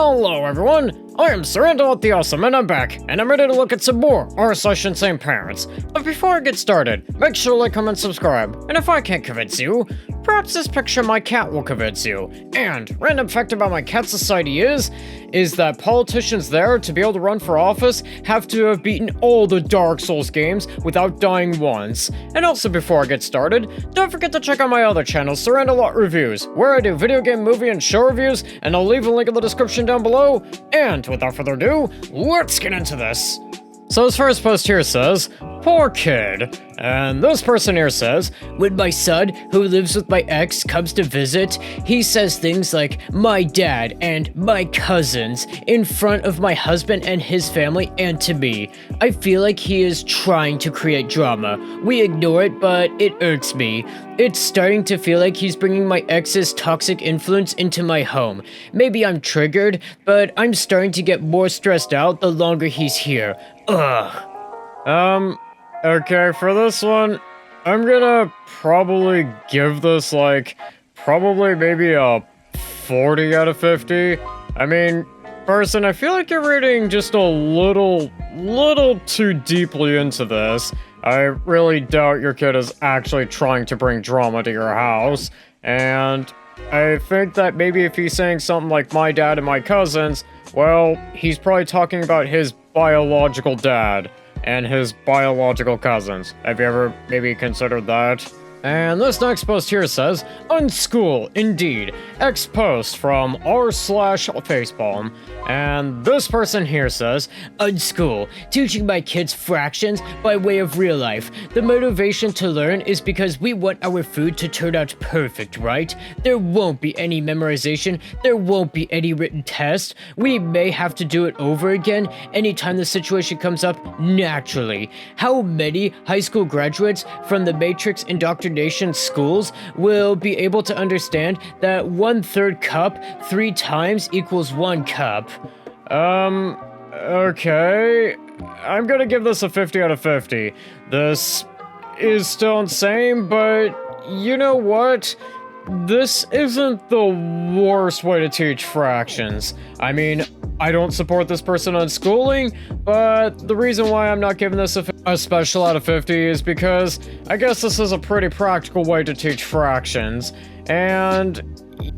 Hello everyone, I am Surrender the Awesome and I'm back, and I'm ready to look at some more Insane Parents. But before I get started, make sure to like, comment, subscribe, and if I can't convince you, perhaps this picture of my cat will convince you. And random fact about my cat society is that politicians there to be able to run for office have to have beaten all the Dark Souls games without dying once. And also before I get started, don't forget to check out my other channel, Surrender Reviews, where I do video game, movie, and show reviews, and I'll leave a link in the description down below. And without further ado, let's get into this. So this first post here says, poor kid. And this person here says, when my son, who lives with my ex, comes to visit, he says things like, my dad and my cousins, in front of my husband and his family and to me. I feel like he is trying to create drama. We ignore it, but it irks me. It's starting to feel like he's bringing my ex's toxic influence into my home. Maybe I'm triggered, but I'm starting to get more stressed out the longer he's here. Ugh. Okay, for this one, I'm gonna probably give this, probably maybe a 40 out of 50. I mean, person, I feel like you're reading just a little too deeply into this. I really doubt your kid is actually trying to bring drama to your house, and I think that maybe if he's saying something like my dad and my cousins, well, he's probably talking about his biological dad and his biological cousins. Have you ever maybe considered that? And this next post here says, Unschool, indeed. X post from r/facepalm. And this person here says, Unschool, teaching my kids fractions by way of real life. The motivation to learn is because we want our food to turn out perfect, right? There won't be any memorization, there won't be any written test. We may have to do it over again anytime the situation comes up naturally. How many high school graduates from the Matrix indoctrination schools will be able to understand that 1/3 cup 3 times equals 1 cup? Okay. I'm gonna give this a 50 out of 50. This is still insane, but you know what? This isn't the worst way to teach fractions. I mean, I don't support this person unschooling, but the reason why I'm not giving this a special out of 50 is because I guess this is a pretty practical way to teach fractions. And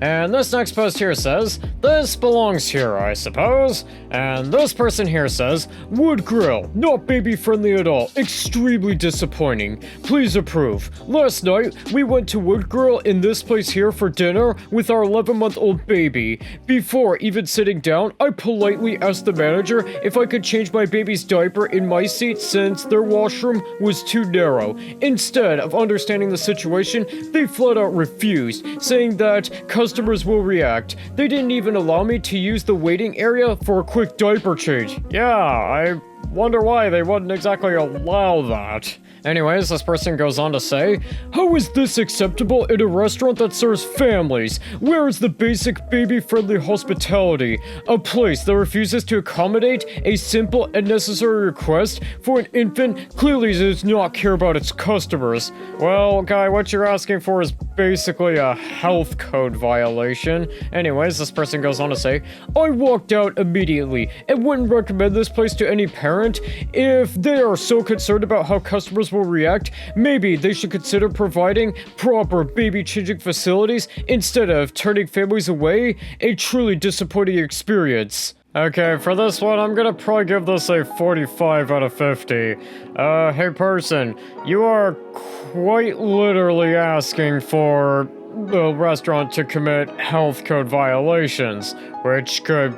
this next post here says, this belongs here, I suppose. And this person here says, wood grill, not baby friendly at all, extremely disappointing. Please approve. Last night, we went to wood grill in this place here for dinner with our 11-month-old baby. Before even sitting down, I politely asked the manager if I could change my baby's diaper in my seat since their washroom was too narrow. Instead of understanding the situation, they flat out refused, saying that customers will react. They didn't even allow me to use the waiting area for a quick diaper change. Yeah, I wonder why they wouldn't exactly allow that. Anyways, this person goes on to say, how is this acceptable in a restaurant that serves families? Where is the basic baby-friendly hospitality? A place that refuses to accommodate a simple and necessary request for an infant clearly does not care about its customers. Well, guy, what you're asking for is basically a health code violation. Anyways, this person goes on to say, I walked out immediately and wouldn't recommend this place to any parent. If they are so concerned about how customers will react, maybe they should consider providing proper baby changing facilities instead of turning families away. A truly disappointing experience. Okay, for this one, I'm gonna probably give this a 45 out of 50. Hey person, you are quite literally asking for the restaurant to commit health code violations, which could,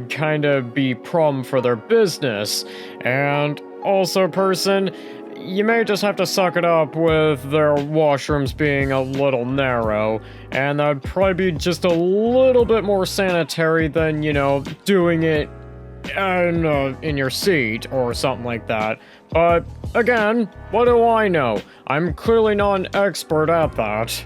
kinda be problem for their business. And also, person, you may just have to suck it up with their washrooms being a little narrow, and that'd probably be just a little bit more sanitary than, doing it in your seat or something like that. But again, what do I know? I'm clearly not an expert at that.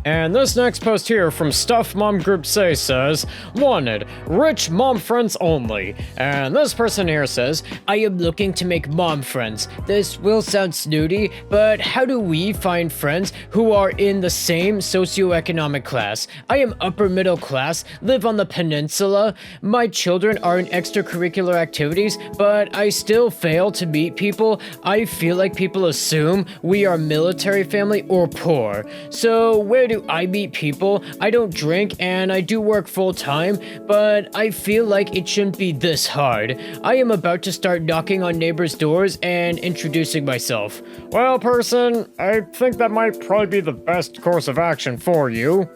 And this next post here from Stuff Mom Group Say says, wanted, rich mom friends only. And this person here says, I am looking to make mom friends. This will sound snooty, but how do we find friends who are in the same socioeconomic class? I am upper middle class, live on the peninsula. My children are in extracurricular activities, but I still fail to meet people. I feel like people assume we are military family or poor. So where do I meet people? I don't drink and I do work full time, but I feel like it shouldn't be this hard. I am about to start knocking on neighbors' doors and introducing myself. Well, person, I think that might probably be the best course of action for you.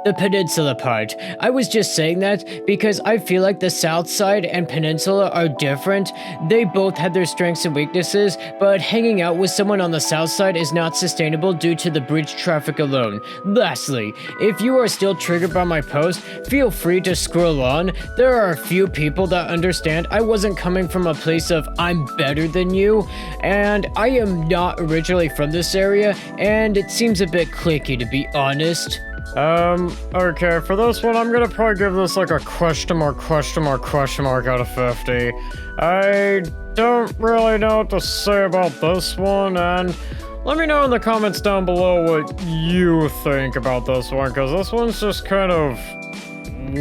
The peninsula part. I was just saying that because I feel like the south side and peninsula are different. They both have their strengths and weaknesses, but hanging out with someone on the south side is not sustainable due to the bridge traffic alone. Lastly, if you are still triggered by my post, feel free to scroll on. There are a few people that understand I wasn't coming from a place of I'm better than you, and I am not originally from this area, and it seems a bit cliquey to be honest. Okay, for this one, I'm gonna probably give this like a question mark out of 50. I don't really know what to say about this one, and let me know in the comments down below what you think about this one, because this one's just kind of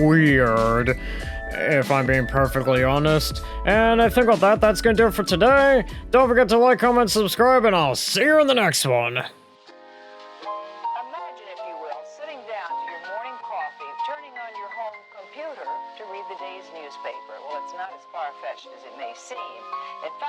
weird, if I'm being perfectly honest. And I think with that, that's gonna do it for today. Don't forget to like, comment, subscribe, and I'll see you in the next one. Turning on your home computer to read the day's newspaper. Well, it's not as far-fetched as it may seem. In fact,